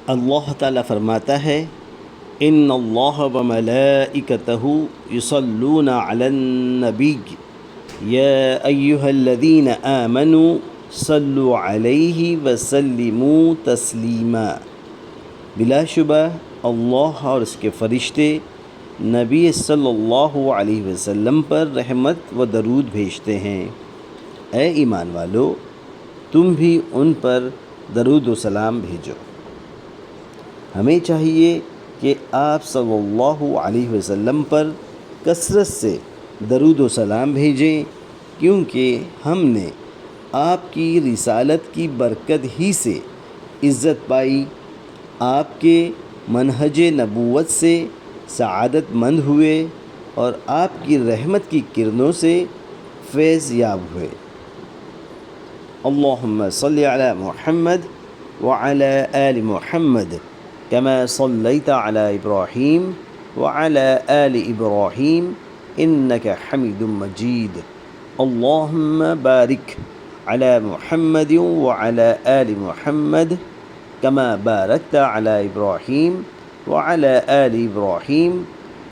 اللہ تعالیٰ فرماتا ہے ان اللہ و ملائکتہ یصلون علی النبی یا ایہا الذین آمنوا صلوا علیہ وسلموا تسلیما۔ بلا شبہ اللہ اور اس کے فرشتے نبی صلی اللہ علیہ وسلم پر رحمت و درود بھیجتے ہیں۔ اے ایمان والو، تم بھی ان پر درود و سلام بھیجو۔ ہمیں چاہیے کہ آپ صلی اللہ علیہ وسلم پر کثرت سے درود و سلام بھیجیں، کیونکہ ہم نے آپ کی رسالت کی برکت ہی سے عزت پائی، آپ کے منہج نبوت سے سعادت مند ہوئے اور آپ کی رحمت کی کرنوں سے فیض یاب ہوئے۔ اللہم صلی علی محمد وعلی آل محمد كما صليت على إبراهيم وعلى آل إبراهيم إنك حميد مجيد۔ اللهم بارك على محمد وعلى آل محمد كما باركت على إبراهيم وعلى آل إبراهيم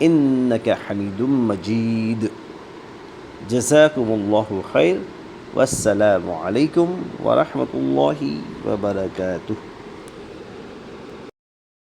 إنك حميد مجيد۔ جزاكم الله خير، والسلام عليكم ورحمة الله وبركاته۔